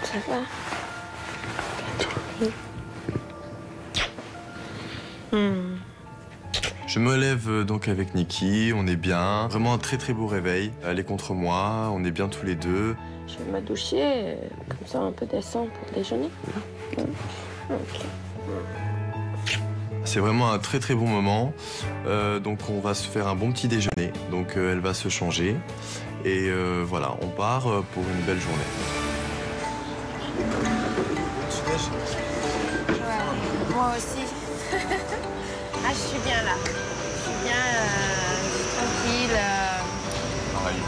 Ça va? Je me lève donc avec Niki, on est bien. Vraiment un très très beau réveil. Elle est contre moi, on est bien tous les deux. Je vais me doucher, comme ça on peut descendre pour déjeuner. Ok. C'est vraiment un très très bon moment. Donc on va se faire un bon petit déjeuner. Donc elle va se changer. Et voilà, on part pour une belle journée. Ouais, moi aussi. Ah, je suis bien là. Je suis bien, tranquille. Pareil.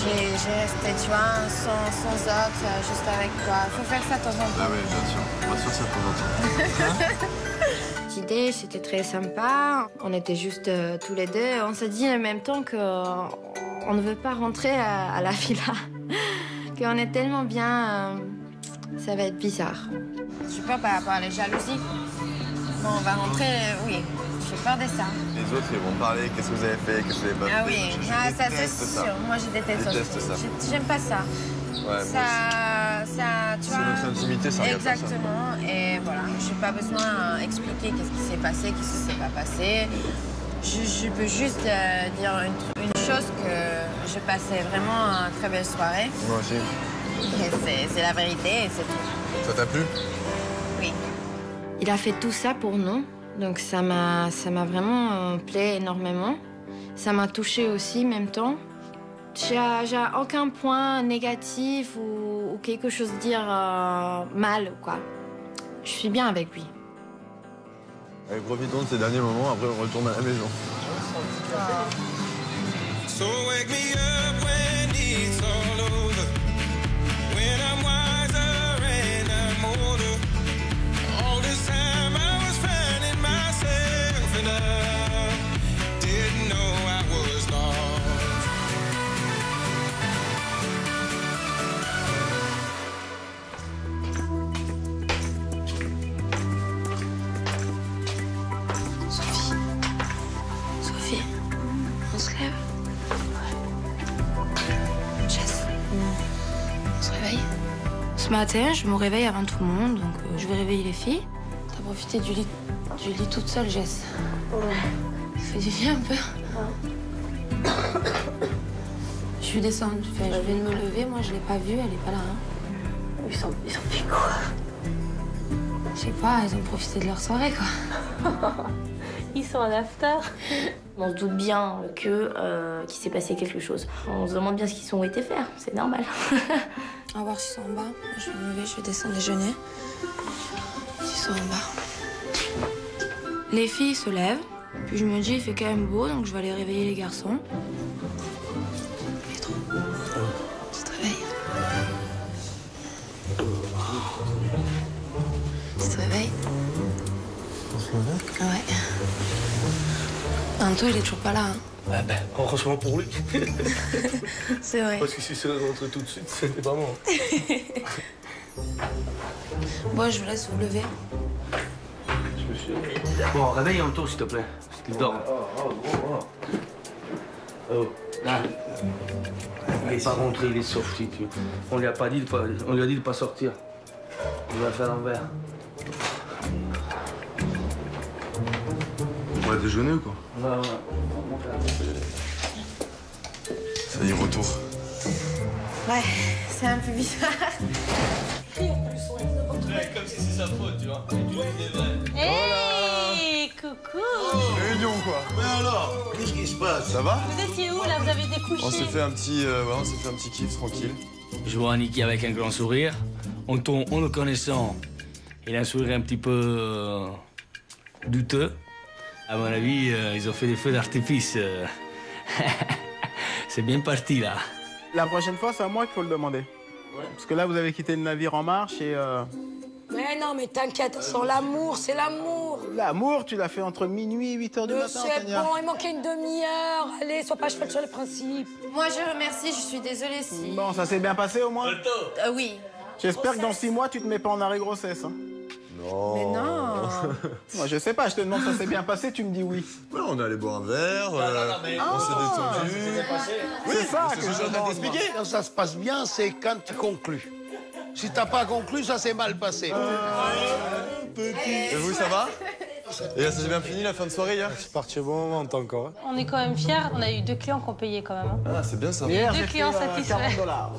J'ai resté, tu vois, sans autre, juste avec toi. Faut faire ça de temps en temps. Ah oui, bien sûr. On va se faire ça de temps en temps. L'idée, c'était très sympa. On était juste tous les deux. On s'est dit en même temps qu'on ne veut pas rentrer à la villa. Qu'on est tellement bien, ça va être bizarre. J'ai peur par rapport à la jalousie. Bon, on va rentrer, oui. J'ai peur de ça. Les autres, ils vont parler, qu'est-ce que vous avez fait, qu'est-ce que vous avez pas Ah fait. oui, Je ça c'est déteste ça. sûr. Moi, je déteste ça. J'aime pas ça. Ouais, ça, tu vois. C'est notre intimité, ça regarde personne. Exactement. Et voilà, j'ai pas besoin d'expliquer qu'est-ce qui s'est passé, qu'est-ce qui s'est pas passé. Je peux juste dire une chose que j'ai passé vraiment une très belle soirée. Moi aussi. Et c'est la vérité et c'est tout. Ça t'a plu? Oui. Il a fait tout ça pour nous, donc ça m'a vraiment plu énormément. Ça m'a touchée aussi en même temps. J'ai aucun point négatif ou quelque chose à dire mal, quoi. Je suis bien avec lui. Allez, profitons de ces derniers moments, après on retourne à la maison. So wake me up when it's all over, when I'm wiser and I'm older. All this time I was finding myself and I didn't know I was lost. Sophie, on se lève. Jess, on se réveille. Ce matin, je me réveille avant tout le monde, donc je vais réveiller les filles. T'as profité du lit toute seule, Jess. Ça fait du bien un peu. Je suis descendue, je viens de me lever, moi je l'ai pas vue, elle est pas là. Hein. Ils ont fait quoi? Je sais pas, ils ont profité de leur soirée, quoi. Ils sont en after. On se doute bien qu'il s'est passé quelque chose. On se demande bien ce qu'ils ont été faire, c'est normal. On va voir s'ils sont en bas. Je vais me lever, je vais descendre déjeuner. S'ils sont en bas. Les filles se lèvent, puis je me dis il fait quand même beau, donc je vais aller réveiller les garçons. Pedro, tu te réveilles? Tu te réveilles? Ouais. Anto, il est toujours pas là. Hein. Ah ben, heureusement pour lui. C'est vrai. Parce que si c'est rentré tout de suite, c'était pas moi. Bon, je vous laisse vous lever. Je me suis... Bon, réveille Anto, s'il te plaît. Parce qu'il dort. Oh, là. Il n'est pas rentré, il est sorti. On lui a pas dit on lui a dit de pas sortir. Il va faire un verre. On va déjeuner ou quoi? Ouais. Ça y est, retour. Ouais, c'est un peu bizarre. Comme si c'est sa faute, tu vois. Hey, coucou. Réunion quoi. Mais alors, qu'est-ce qui se passe? Ça va? Vous étiez où, là? Vous avez découché? On s'est fait un petit kiff tranquille. Je vois Niki avec un grand sourire. En le connaissant, il a un sourire un petit peu douteux. À mon avis, ils ont fait des feux d'artifice. C'est bien parti, là. La prochaine fois, c'est à moi qu'il faut le demander. Ouais. Parce que là, vous avez quitté le navire en marche et... Mais non, mais t'inquiète, sans l'amour, c'est l'amour. L'amour, tu l'as fait entre minuit et 8h du matin, C'est Tania. bon, il manquait une demi-heure. Allez, sois pas cheval sur les principes. Moi, je remercie, je suis désolée si... Bon, ça s'est bien passé au moins? Oui. J'espère que dans 6 mois, tu te mets pas en arrêt grossesse. Hein. Non. Mais non. Moi, je sais pas, je te demande ça s'est bien passé, tu me dis oui. Ouais, on est allé boire un verre, on s'est détendu. C'est ça que C'est je ce qu'on a demande. expliqué. Quand ça se passe bien, c'est quand tu conclus. Si t'as pas conclu, ça s'est mal passé. Et vous, ça va? Et ça s'est bien fini la fin de soirée hier? C'est parti au bon moment encore. Hein. On est quand même fiers. On a eu 2 clients qui ont payé quand même. Hein. Ah, c'est bien ça. Hier, Deux j'ai clients fait, satisfaits. $40.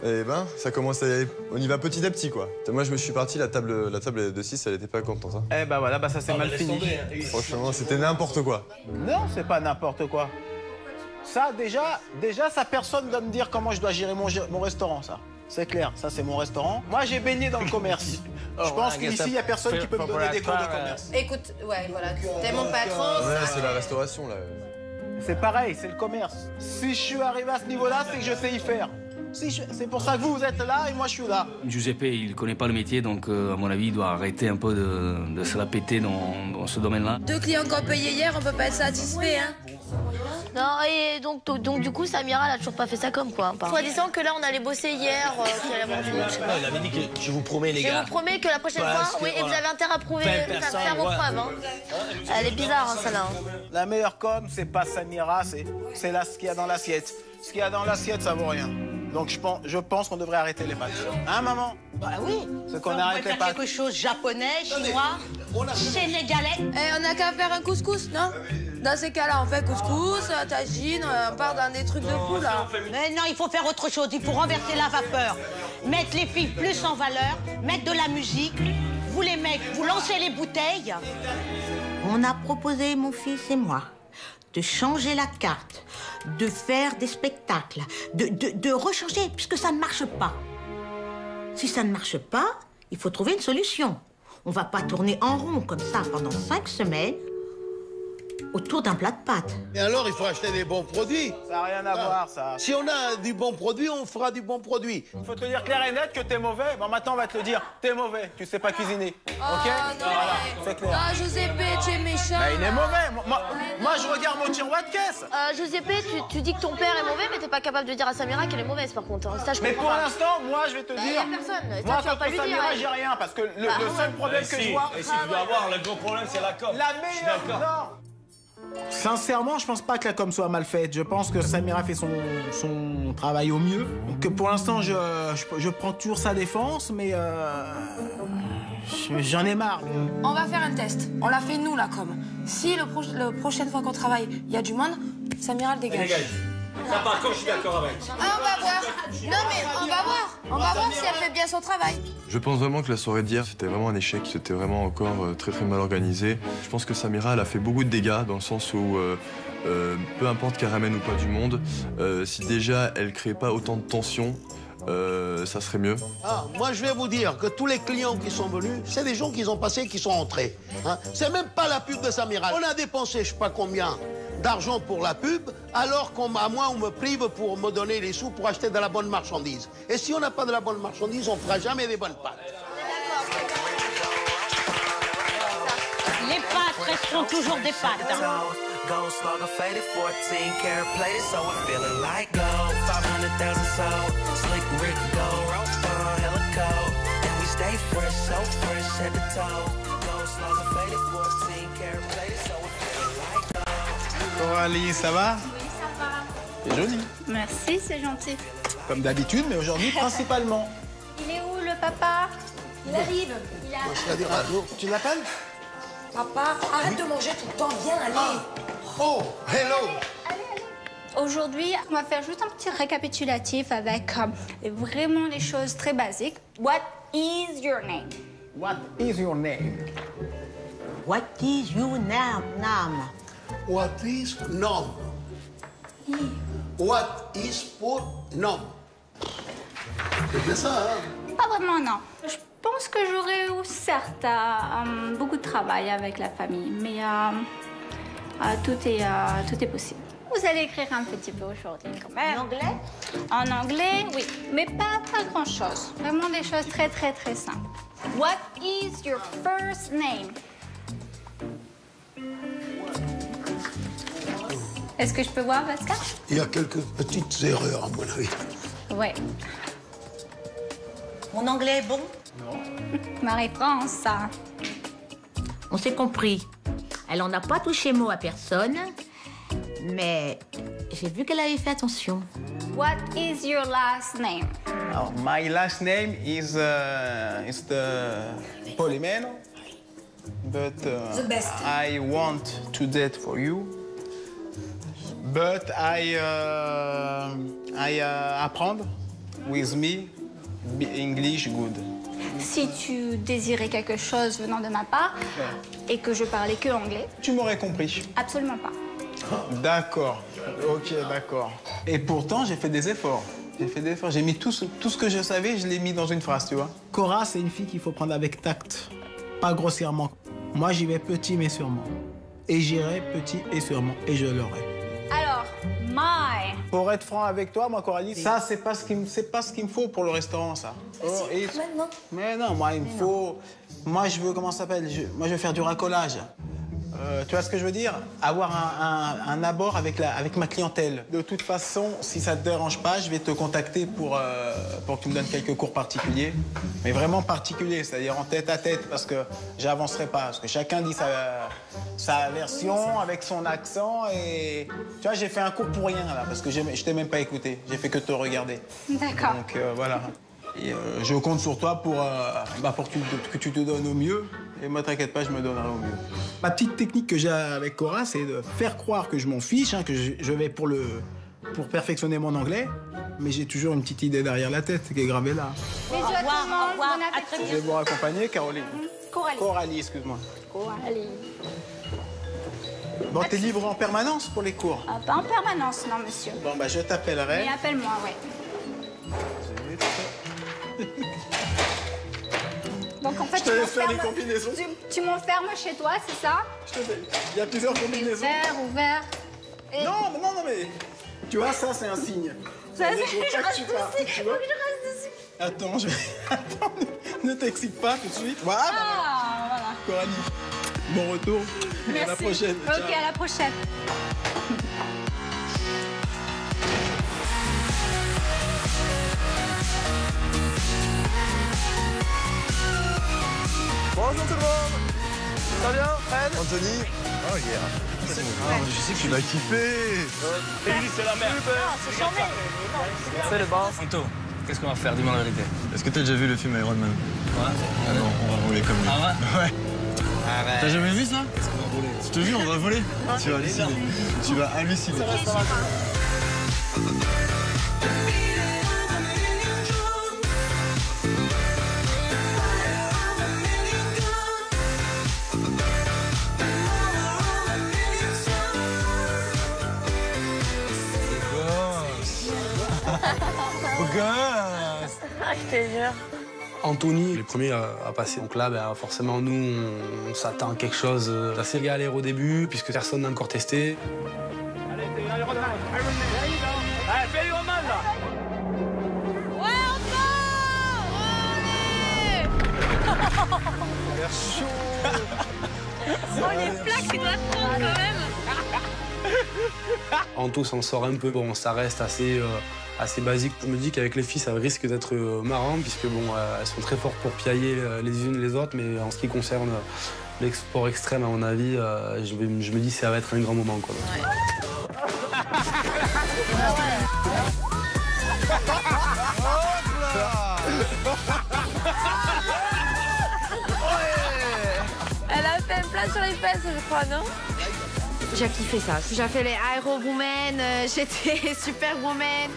Eh ben, ça commence à... On y va petit à petit, quoi. Moi, je me suis parti, la table de 6, elle était pas contente. Hein. Eh ben voilà, bah ça c'est mal fini. Franchement, c'était n'importe quoi. Non, c'est pas n'importe quoi. Ça, déjà, ça, personne doit me dire comment je dois gérer mon restaurant, ça. C'est clair, ça, c'est mon restaurant. Moi, j'ai baigné dans le commerce. Je pense qu'ici, il n'y a personne qui peut me donner des cours de commerce. Écoute, ouais, voilà, t'es mon patron. Ouais, c'est la restauration, là. C'est pareil, c'est le commerce. Si je suis arrivé à ce niveau-là, c'est que je sais y faire. C'est pour ça que vous êtes là et moi, je suis là. Giuseppe, il ne connaît pas le métier, donc à mon avis, il doit arrêter un peu de se la péter dans ce domaine-là. 2 clients qui ont payé hier, on peut pas être satisfait, hein. Non, et donc du coup, Samira, elle a toujours pas fait ça comme quoi. Soit disant que là, on allait bosser hier, qu'elle a vendu, je sais pas. Il avait dit que je vous promets, les Je gars. vous promets que la prochaine fois, oui, et vous avez intérêt à prouver, à faire vos preuves. Hein. Elle est bizarre, hein, celle-là. Hein. La meilleure com, c'est pas Samira, c'est là ce qu'il y a dans l'assiette. Ce qu'il y a dans l'assiette, ça vaut rien. Donc je pense qu'on devrait arrêter les pâtes. Hein, maman? Bah oui. C'est qu'on arrête les pâtes. Quelque chose japonais, chinois, sénégalais. Eh, on a qu'à faire un couscous, non? Dans ces cas-là, on fait couscous, tagine, on part dans des trucs de fou, là. Mais non, il faut faire autre chose. Il faut renverser la vapeur. Mettre les filles plus en valeur, mettre de la musique. Vous les mecs, vous lancez les bouteilles. On a proposé, mon fils et moi, de changer la carte, de faire des spectacles, de rechanger, puisque ça ne marche pas. Si ça ne marche pas, il faut trouver une solution. On va pas tourner en rond comme ça pendant 5 semaines autour d'un plat de pâtes. Et alors, il faut acheter des bons produits. Ça n'a rien à voir, ça. Si on a du bon produit, on fera du bon produit. Il faut te dire clair et net que t'es mauvais. Bon, maintenant, on va te le dire. T'es mauvais. Tu sais pas cuisiner. OK? non, Voilà, c'est clair. Ah, Giuseppe, tu es méchant. Mais il est mauvais. Moi, je regarde mon tiroir de caisse. Giuseppe, tu dis que ton père est mauvais, mais t'es pas capable de dire à Samira qu'elle est mauvaise, par contre. Hein. Ça, je Mais comprends pour pas. l'instant, moi, je vais te Bah, dire. y a personne. Ça, Moi, tu vas pas contre lui dire. Samira, Hein. j'ai rien. Parce que le seul problème que je vois. Et si tu dois avoir, le gros problème, c'est la com. La meilleure. Non. Sincèrement, je pense pas que la com soit mal faite. Je pense que Samira fait son travail au mieux. Que pour l'instant, je prends toujours sa défense, mais j'en ai marre. On va faire un test. On l'a fait nous, la com. Si la prochaine fois qu'on travaille, il y a du monde, Samira le dégage. Ça, par contre, je suis d'accord avec. Ah, on va voir. Non, mais on va voir. On va voir si elle fait bien son travail. Je pense vraiment que la soirée d'hier, c'était vraiment un échec. C'était vraiment encore très très mal organisé. Je pense que Samira, elle a fait beaucoup de dégâts dans le sens où, peu importe qu'elle ramène ou pas du monde, si déjà elle crée pas autant de tension, ça serait mieux. Ah, moi, je vais vous dire que tous les clients qui sont venus, c'est des gens qui ont passé, qui sont entrés. Hein. C'est même pas la pub de Samira. On a dépensé, je sais pas combien d'argent pour la pub, alors qu'à moi, on me prive pour me donner les sous pour acheter de la bonne marchandise. Et si on n'a pas de la bonne marchandise, on fera jamais des bonnes pâtes. Les pâtes resteront toujours des pâtes. Hein. Gold slugger faded 14 karat plated, so I'm feeling like gold. 500,000 sold, slick Rick gold, hella cold. And we stay fresh, so fresh at the toe. Gold slugger faded 14 karat plated, so I'm feeling like gold. Coralie, ça va? Oui, ça va. C'est joli. Merci, c'est gentil. Comme d'habitude, mais aujourd'hui, principalement. Il est où, le papa? Il arrive. C'est-à-dire, Tu l'appelles? Papa, arrête de manger tout le temps. Viens, allez. oh, hello. Aujourd'hui, on va faire juste un petit récapitulatif avec vraiment les choses très basiques. What is your name? What is your name? What is your name? What is nom? What is pour nom? C'est bien ça, hein? Pas vraiment, non. Je pense que j'aurais eu certes beaucoup de travail avec la famille, mais tout est possible. Vous allez écrire un petit peu aujourd'hui quand même. En anglais? En anglais, oui, mais pas grand-chose. Vraiment des choses très, très, très simples. What is your first name? Est-ce que je peux voir votre carte? Il y a quelques petites erreurs, à mon avis. Oui. Mon anglais est bon? Marie-France. On s'est compris. Elle en a pas touché mot à personne, mais j'ai vu qu'elle avait fait attention. What is your last name? Alors, my last name is the Polimeno, but The best. I want to date for you. But I apprendre with me English good. Si tu désirais quelque chose venant de ma part et que je parlais que anglais, Tu m'aurais compris. absolument pas. D'accord. Ok, d'accord. Et pourtant, j'ai fait des efforts. J'ai mis tout ce que je savais, je l'ai mis dans une phrase, tu vois. Cora, c'est une fille qu'il faut prendre avec tact, pas grossièrement. Moi, j'y vais petit mais sûrement. Et j'irai petit et sûrement, et je l'aurai. Alors, my. Pour être franc avec toi, moi, Coralie, ça, c'est pas ce qu'il me faut pour le restaurant, ça. Oh, et- Maintenant. Mais non, moi, il me faut... Moi, je veux, comment ça s'appelle? Moi, je veux faire du racolage. Tu vois ce que je veux dire? Avoir un abord avec ma clientèle. De toute façon, si ça te dérange pas, je vais te contacter pour que tu me donnes quelques cours particuliers. Mais vraiment particuliers, c'est-à-dire en tête à tête, parce que j'avancerai pas. Parce que chacun dit sa version avec son accent. Et tu vois, j'ai fait un cours pour rien, là, parce que je t'ai même pas écouté. J'ai fait que te regarder. D'accord. Donc voilà. Et je compte sur toi pour que tu te donnes au mieux. Et moi, t'inquiète pas, je me donnerai au mieux. Ma petite technique que j'ai avec Cora, c'est de faire croire que je m'en fiche, hein, que je vais pour perfectionner mon anglais. Mais j'ai toujours une petite idée derrière la tête qui est gravée là. Bisous à tout le monde, bon appétit. Je vais vous raccompagner, Caroline. Coralie. Coralie, excuse-moi. Coralie. Bon, t'es libre en permanence pour les cours? Pas en permanence, non, monsieur. Bon, bah, je t'appellerai. Mais appelle-moi, ouais. Donc en fait, Je te laisse faire les combinaisons. Tu m'enfermes chez toi, c'est ça? Il y a plusieurs combinaisons. Ouvert. Et... Non, mais... Tu vois, ça, c'est un signe. Ça, Il c'est- faut je pas que reste tu partes, dessus, tu faut vois. que je reste dessus. Attends, Attends, ne t'excite pas tout de suite. Voilà, Ah, voilà. Coralie. Bon retour. Merci. À la prochaine. Ok, Ciao. à la prochaine. Bonjour tout le monde. Ça va bien, Fred? Anthony? Oh yeah. Je sais que tu l'as kiffé. C'est la merde. C'est le boss. Anto, qu'est-ce qu'on va faire? Dis-moi la vérité. Est-ce que t'as déjà vu le film Iron Man? Ouais. Ah non, on va voler comme lui. Ah ouais? Ouais. T'as jamais vu ça? Qu'est-ce qu'on va voler? Je te jure, on va voler. Tu vas halluciner. Tu vas halluciner. Je te jure. Anthony, le premier à passer. Donc là, ben, forcément, nous, on s'attend à quelque chose d'assez galère au début, puisque personne n'a encore testé. Allez, fais le roman, là. Ouais, encore. Ça a l'air chaud. Oh, les plaques, tu dois prendre quand même. Anto s'en sort un peu. Bon, ça reste assez basique. Je me dis qu'avec les filles, ça risque d'être marrant, puisque bon, elles sont très fortes pour piailler les unes les autres, mais en ce qui concerne l'export extrême, à mon avis, je me dis que ça va être un grand moment, quoi. Elle a fait plein sur les fesses, je crois, non? J'ai kiffé ça. J'ai fait les Aero Women, j'étais Superwoman.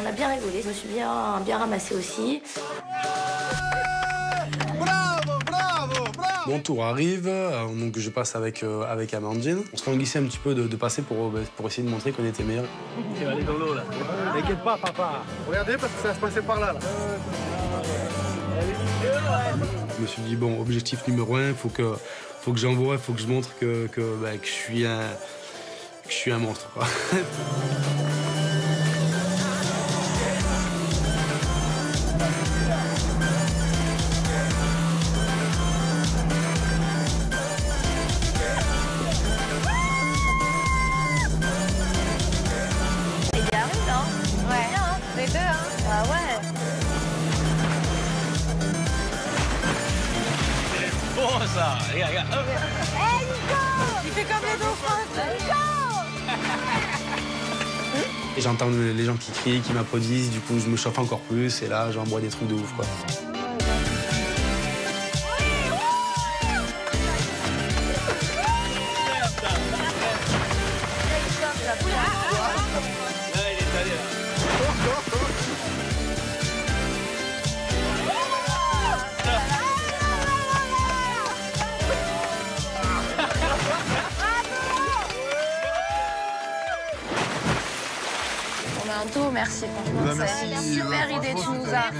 On a bien rigolé, je me suis bien ramassée aussi. Mon tour arrive, donc je passe avec Amandine. On se languissait un petit peu de passer pour essayer de montrer qu'on était meilleurs. Tu vas aller dans l'eau, là. T'inquiète pas, papa. Regardez, parce que ça va se passer par là, là. Je me suis dit, bon, objectif numéro 1, faut que j'envoie, faut que je montre que je suis un monstre, quoi. C'est bien rude, hein? Ouais. Bien, hein? Les deux, hein? Ah ouais. Bon, ça. Regarde, regarde. Hé, Nico! Il fait comme les dauphins, ça. Nico! Et j'entends les gens qui crient, qui m'applaudissent, du coup je me chauffe encore plus et là j'envoie des trucs de ouf quoi. Anto, merci, franchement, c'est une super idée, tu nous as.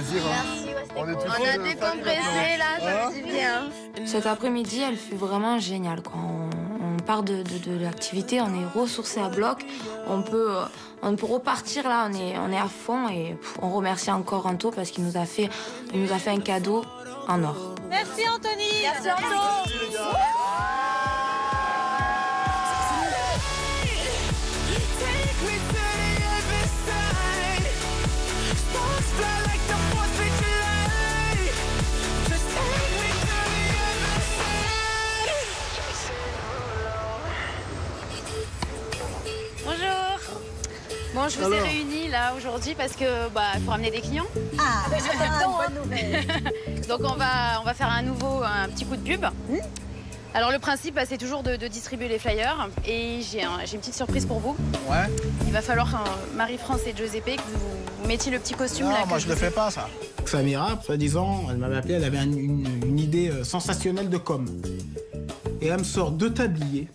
On a décompressé là, ça fait du bien. Cet après-midi, elle fut vraiment géniale. Quand on part de l'activité, on est ressourcé à bloc. On peut repartir là, on est à fond et on remercie encore Anto parce qu'il nous a fait un cadeau en or. Merci Anthony. Merci Anto. Bon, je vous ai réunis là aujourd'hui parce que faut ramener des clients. Ah, c'est une bonne nouvelle. Donc on va faire un petit coup de pub. Alors le principe, c'est toujours de distribuer les flyers. Et j'ai une petite surprise pour vous. Ouais. Il va falloir, Marie-France et Giuseppe, que vous mettiez le petit costume là. Non, moi je le fais pas ça. Samira, soi-disant, elle m'avait appelé, elle avait une idée sensationnelle de com. Et elle me sort deux tabliers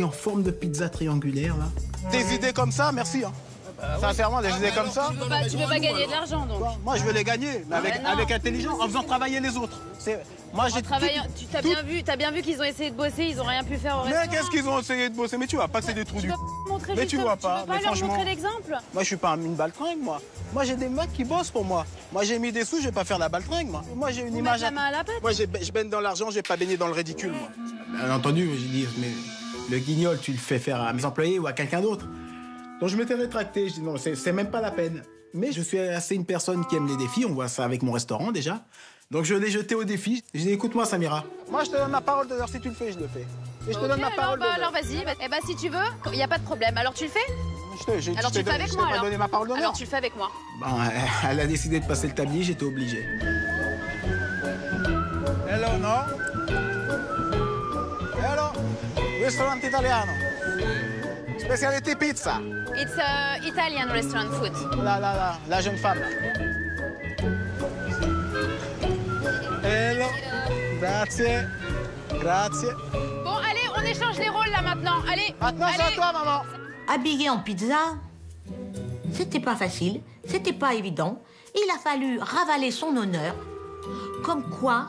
en forme de pizza triangulaire là. Des idées comme ça, merci. Hein. Sincèrement, des idées comme ça. Tu veux pas gagner de l'argent donc. Moi je veux les gagner, mais avec intelligence, en faisant travailler les autres. Moi j'ai T'as bien vu qu'ils ont essayé de bosser, ils ont rien pu faire au restaurant. Mais qu'est-ce qu'ils ont essayé de bosser? Mais tu vois pas que c'est des trous du. Mais tu vois pas. Tu veux pas leur montrer l'exemple? Moi je suis pas une baltringue moi. Moi j'ai des mecs qui bossent pour moi. Moi j'ai mis des sous, je vais pas faire la baltringue moi. Moi j'ai une image. La main à la pâte. Moi je baigne dans l'argent, je vais pas baigner dans le ridicule moi. Bien entendu, j'ai dit mais le guignol tu le fais faire à mes employés ou à quelqu'un d'autre. Donc je m'étais rétracté, je dis non, c'est même pas la peine. Mais je suis assez une personne qui aime les défis, on voit ça avec mon restaurant déjà. Donc je l'ai jeté au défi. Je dis écoute-moi Samira, moi je te donne ma parole d'honneur, si tu le fais, je le fais. Et je te donne ma parole d'honneur. Alors vas-y, si tu veux, il n'y a pas de problème. Alors tu le fais? Alors tu le fais avec moi alors. Donné ma parole d'honneur. Alors tu le fais avec moi. Bon, elle a décidé de passer le tablier, j'étais obligé. Hello, no? Hello? Restaurant italiano. Spécialité pizza. It's Italian restaurant food. La jeune femme. Hello. Grazie. Grazie. Bon, allez, on échange les rôles là maintenant. Allez. Maintenant, c'est à toi, maman. Habillé en pizza, c'était pas facile, c'était pas évident. Il a fallu ravaler son honneur. Comme quoi,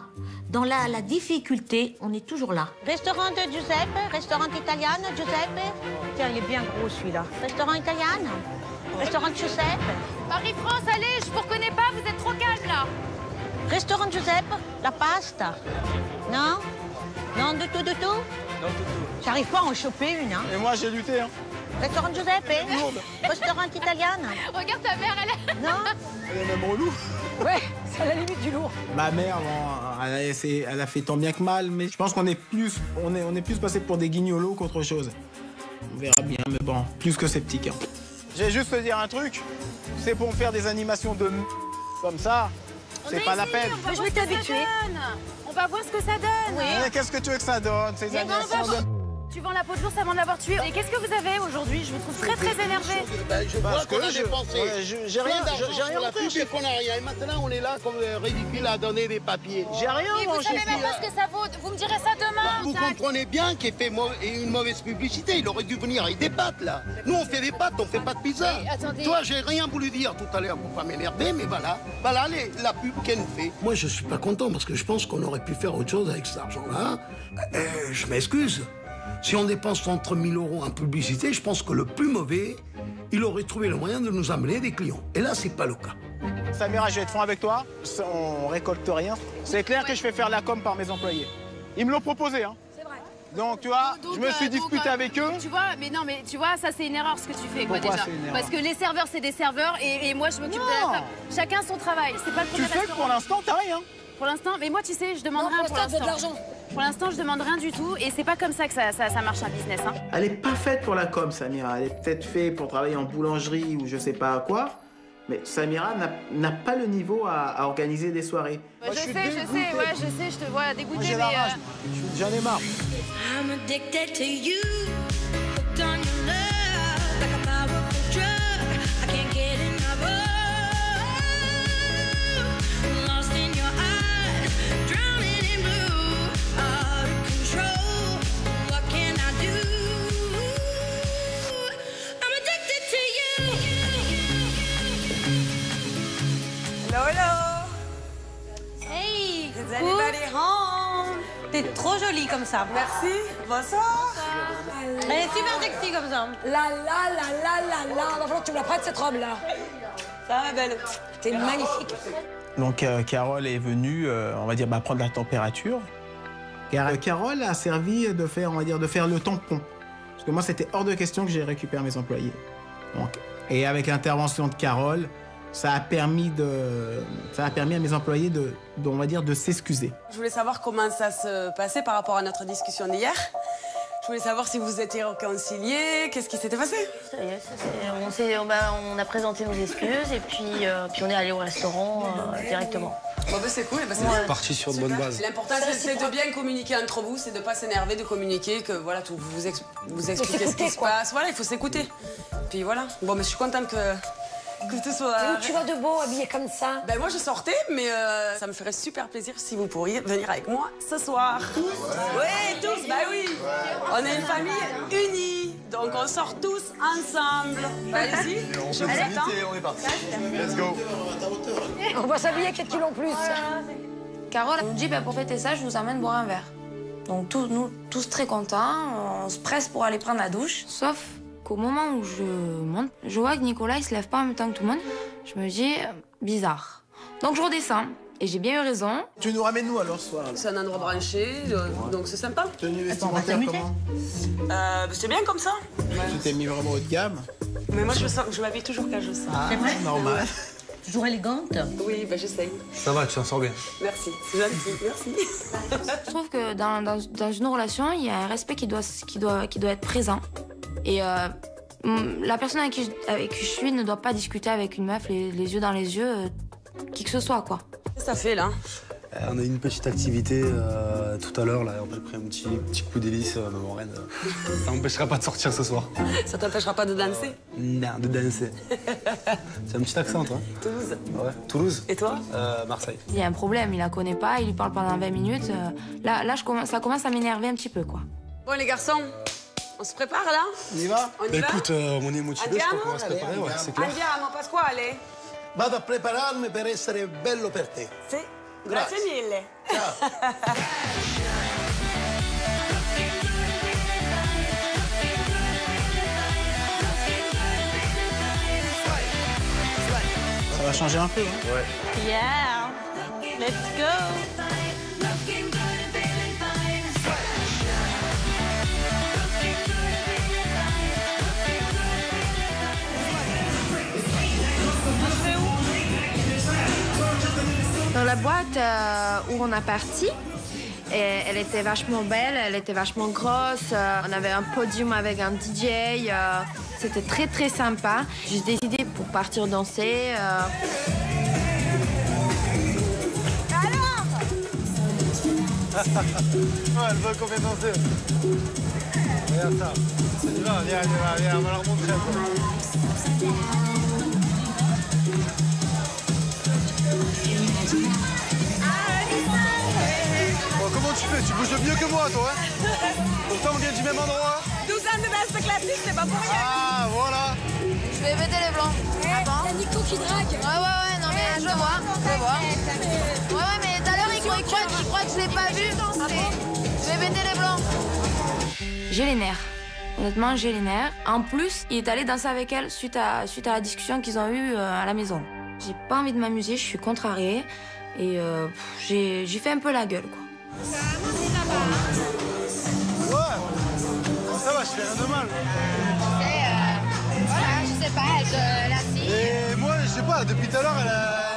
dans la difficulté, on est toujours là. Restaurant de Giuseppe, restaurant italien, Giuseppe. Tiens, il est bien gros celui-là. Restaurant italien, restaurant Giuseppe. Marie-France, allez, je vous reconnais pas, vous êtes trop calme là. Restaurant Giuseppe, la pasta. Non? Non, du tout, du tout? Non, du tout. J'arrive pas à en choper une, hein. Et moi, j'ai lutté, hein. Restaurant Giuseppe, restaurant italien. Regarde ta mère, elle Non? Elle est même relou. Ouais, c'est à la limite du lourd. Ma mère, bon, elle a fait tant bien que mal, mais je pense qu'on est plus, on est plus passé pour des guignolos qu'autre chose. On verra bien, mais bon, plus que sceptique. Hein. Je vais juste te dire un truc, c'est pour me faire des animations de comme ça, c'est pas la peine. Je vais t'habituer. On va voir ce que ça donne. Oui. Qu'est-ce que tu veux que ça donne, ces animations de... Tu vends la peau de l'ours avant de l'avoir tué. Et qu'est-ce que vous avez aujourd'hui? Je vous trouve très très énervé. Je vois qu'on a dépensé. J'ai rien montré. Et qu'on a rien. Et maintenant, on est là comme ridicule à donner des papiers. J'ai rien mangé. Vous savez même pas ce que ça vaut. Vous me direz ça demain. Vous comprenez bien qu'il fait une mauvaise publicité. Il aurait dû venir avec des pâtes, là. Nous, on fait des pâtes, on fait pas de pizza. Toi, j'ai rien voulu dire tout à l'heure pour pas m'énerver, mais voilà. Voilà la pub qu'elle nous fait. Moi, je suis pas content parce que je pense qu'on aurait pu faire autre chose avec cet argent-là. Je m'excuse. Si on dépense entre 1 000 € en publicité, je pense que le plus mauvais, il aurait trouvé le moyen de nous amener des clients. Et là, c'est pas le cas. Samira, je vais être franc avec toi. On récolte rien. C'est clair que je fais faire la com par mes employés. Ils me l'ont proposé, hein. C'est vrai. Donc, tu vois, je me suis disputé avec eux. Tu vois, mais non, mais tu vois, ça, c'est une erreur ce que tu fais, quoi, déjà. Parce que les serveurs, c'est des serveurs et moi, je m'occupe de la table. Chacun son travail. C'est pas le premier Tu sais que pour l'instant, t'as rien. Pour l'instant, mais moi, tu sais, je demanderai pour l'instant. Pour l'instant, je demande rien du tout et c'est pas comme ça que ça marche un business. Hein. Elle est pas faite pour la com, Samira. Elle est peut-être faite pour travailler en boulangerie ou je sais pas quoi. Mais Samira n'a pas le niveau à organiser des soirées. Ouais, je sais, je te vois dégoûté, j'ai la rage, j'en ai marre. I'm addicted to you, hooked on your love, like a powerful drug. I can't get enough of. Lost in your eyes, drowning in blue, out of control. What can I do? I'm addicted to you. Hello, hello. Hey, Is anybody home? T'es trop jolie comme ça. Merci. Bonsoir. Elle est super sexy comme ça. La. Il va falloir que tu me la prêtes, cette robe-là. Ça va, belle. T'es magnifique. Donc Carole est venue, on va dire, prendre la température. Carole a servi de faire, on va dire, de faire le tampon. Parce que moi, c'était hors de question que j'ai récupéré mes employés. Donc, et avec l'intervention de Carole, ça a permis à mes employés on va dire, de s'excuser. Je voulais savoir comment ça se passait par rapport à notre discussion d'hier. Je voulais savoir si vous étiez réconciliés, qu'est-ce qui s'était passé? Ça y est, on a présenté nos excuses et puis on est allé au restaurant directement. Bon, c'est cool. On est parti sur de bonnes bases. L'important, c'est de bien communiquer entre vous, c'est de ne pas s'énerver, de communiquer, que voilà, vous expliquez ce qui se passe. Voilà, il faut s'écouter. Puis voilà. Bon, mais je suis contente que tu sois... Et où tu vas de beau, habillée comme ça? Ben moi, je sortais, mais ça me ferait super plaisir si vous pourriez venir avec moi ce soir. Tous? Oui, tous, bah oui. On est une famille unie, donc on sort tous ensemble. Allez-y, je vous attends. On est parti. Let's go. On va s'habiller 4 kilos en plus. Carole nous dit, pour fêter ça, je vous emmène boire un verre. Donc nous, tous très contents, on se presse pour aller prendre la douche. Sauf qu'au moment où je monte, je vois que Nicolas, il se lève pas en même temps que tout le monde. Je me dis, bizarre. Donc je redescends, et j'ai bien eu raison. Tu nous ramènes nous alors ce soir? C'est un endroit branché, donc c'est sympa. Tenue vestimentaire comment? C'est bien comme ça. Tu t'es mis vraiment haut de gamme. Mais moi, je m'habille toujours quand je sors. Ah, normal. Toujours élégante. Oui, j'essaye. Ça va, tu t'en sors bien. Merci, c'est gentil, merci. Je trouve que dans une relation, il y a un respect qui doit être présent. Et la personne avec qui je suis ne doit pas discuter avec une meuf les yeux dans les yeux, qui que ce soit, quoi. Qu'est-ce que ça fait, là? On a eu une petite activité tout à l'heure, là. J'ai pris un petit coup d'hélice, mais bon, rien. Ça m'empêchera pas de sortir ce soir. Ça t'empêchera pas de danser? Non, de danser. C'est un petit accent, toi? Toulouse. Ouais, Toulouse. Et toi? Marseille. Il y a un problème, il la connaît pas, il lui parle pendant 20 minutes. Là ça commence à m'énerver un petit peu, quoi. Bon, les garçons, on se prépare, là? On y va? On y va? Écoute, on est motivé, je crois qu'on va se préparer, ouais, c'est clair. Andiamo, Pasquale. Vado a prepararmi per essere bello per te. Sì, grazie mille. Ça va changer un peu, hein? Ouais. Yeah, let's go. Dans la boîte où on a parti, elle était vachement belle, elle était vachement grosse. On avait un podium avec un DJ. C'était très très sympa. J'ai décidé pour partir danser. Alors elle veut qu'on vienne danser. Regarde ça. Viens, on va leur montrer un peu. Bon, comment tu fais? Tu bouges mieux que moi, toi, hein? Pourtant, on vient du même endroit. 12 ans de danse classique, c'est pas pour rien. Ah, voilà. Je vais péter les blancs. Il y a Nico qui drague. Ouais, non mais je vois. Ouais, mais tout à l'heure, il croit que je l'ai pas vu. Je vais péter les blancs. J'ai les nerfs. Honnêtement, j'ai les nerfs. En plus, il est allé danser avec elle suite à la discussion qu'ils ont eue à la maison. J'ai pas envie de m'amuser, je suis contrariée. Et j'ai fait un peu la gueule, quoi. Ouais. Ça va, je fais rien de mal. Voilà, je sais pas, elle te l'assise. Et moi, je sais pas, depuis tout à l'heure,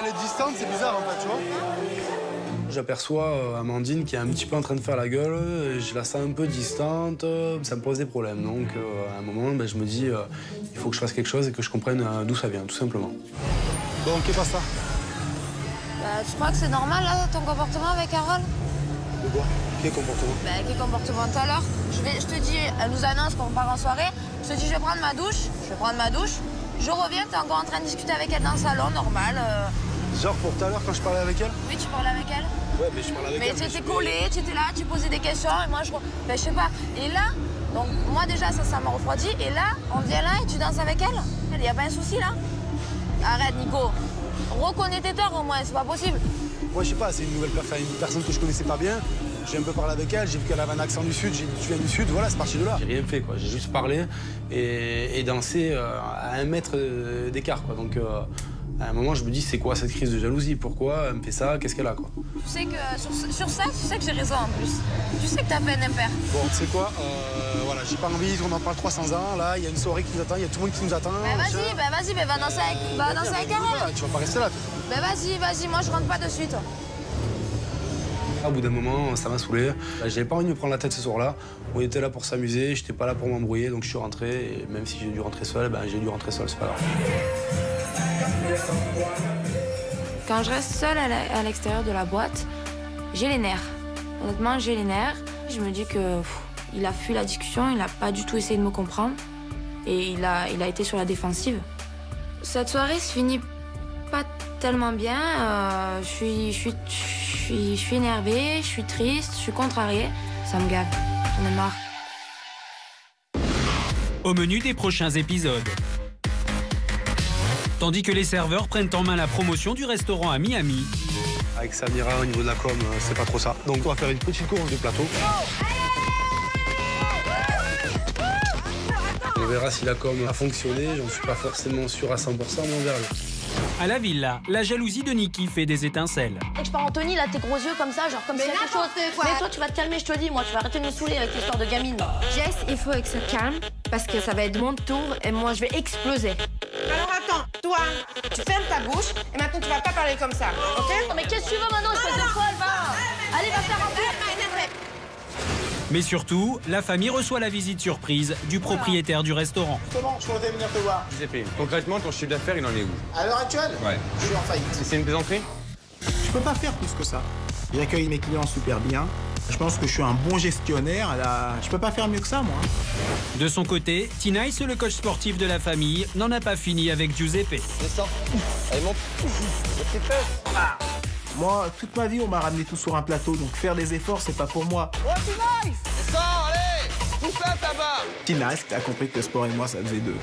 elle est distante, c'est bizarre en fait, tu vois. j'aperçois Amandine qui est un petit peu en train de faire la gueule, je la sens un peu distante, ça me pose des problèmes. Donc à un moment, je me dis, il faut que je fasse quelque chose et que je comprenne d'où ça vient, tout simplement. Bon, qu'est-ce que ça? Tu crois que c'est normal, là, ton comportement avec Carole? De quoi? Quel comportement? Quel comportement tout à l'heure? Je te dis, elle nous annonce qu'on part en soirée. Je te dis, je vais prendre ma douche. Je reviens, t'es encore en train de discuter avec elle dans le salon, normal. Genre pour tout à l'heure quand je parlais avec elle? Oui, tu parlais avec elle? Ouais, mais je parlais avec elle. Mais tu étais collé, tu étais là, tu posais des questions, et moi, je sais pas. Et là, donc moi déjà, ça m'a refroidi. Et là, on vient là et tu danses avec elle? Il n'y a pas un souci, là? Arrête, Nico. Reconnais tes torts, au moins, c'est pas possible. Ouais, je sais pas, c'est une personne que je connaissais pas bien. J'ai un peu parlé avec elle, j'ai vu qu'elle avait un accent du Sud, j'ai dit tu viens du Sud, voilà, c'est parti de là. J'ai rien fait, quoi. J'ai juste parlé et dansé à 1 mètre d'écart, quoi. Donc à un moment, je me dis, c'est quoi cette crise de jalousie? Pourquoi elle me fait ça? Qu'est-ce qu'elle a, quoi? Tu sais que sur ça, tu sais que j'ai raison en plus. Tu sais que t'as fait un impair. Bon, tu sais quoi, voilà, j'ai pas envie qu'on en parle 300 ans. Là, il y a une soirée qui nous attend, il y a tout le monde qui nous attend. Vas-y, va danser avec Carole. Tu vas pas rester là. Vas-y, moi je rentre pas de suite. Au bout d'un moment, ça m'a saoulé. J'avais pas envie de me prendre la tête ce soir-là. On était là pour s'amuser, j'étais pas là pour m'embrouiller, donc je suis rentré. Et même si j'ai dû rentrer seul, j'ai dû rentrer seul, c'est pas grave. Quand je reste seule à l'extérieur de la boîte, j'ai les nerfs. Honnêtement, j'ai les nerfs. Je me dis que il a fui la discussion, il a pas du tout essayé de me comprendre. Et il a été sur la défensive. Cette soirée se finit pas tellement bien. Je suis énervée, je suis triste, je suis contrariée. Ça me gave. J'en ai marre. Au menu des prochains épisodes. Tandis que les serveurs prennent en main la promotion du restaurant à Miami. Avec Samira, au niveau de la com, c'est pas trop ça. Donc on va faire une petite course de plateau. On verra si la com a fonctionné, j'en suis pas forcément sûr à 100%, mais on verra. À la villa, la jalousie de Niki fait des étincelles. Et je pars Anthony, là, tes gros yeux comme ça, genre comme s'il y a quelque chose. Mais toi, tu vas te calmer, je te le dis, moi, tu vas arrêter de me saouler avec l'histoire de gamine. Jess, il faut qu'elle se calme parce que ça va être mon tour et moi, je vais exploser. Alors attends, toi, tu fermes ta bouche et maintenant tu vas pas parler comme ça, ok? Non, mais qu'est-ce que tu veux maintenant, espèce de folle, va? Allez, va faire un peu. Mais surtout, la famille reçoit la visite surprise du propriétaire du restaurant. Comment je comptais venir te voir? Giuseppe, concrètement, ton chiffre d'affaires, il en est où? À l'heure actuelle? Ouais. Je suis en faillite. C'est une plaisanterie? Je peux pas faire plus que ça. J'accueille mes clients super bien. Je pense que je suis un bon gestionnaire. Je peux pas faire mieux que ça, moi. De son côté, Tinaïs, le coach sportif de la famille, n'en a pas fini avec Giuseppe. Descends. Allez, monte. Moi, toute ma vie, on m'a ramené tout sur un plateau, donc faire des efforts, c'est pas pour moi. Oh, Tinaïs! Descends, allez! Tout ça, tabac! Tinaïs a compris que le sport et moi, ça faisait deux.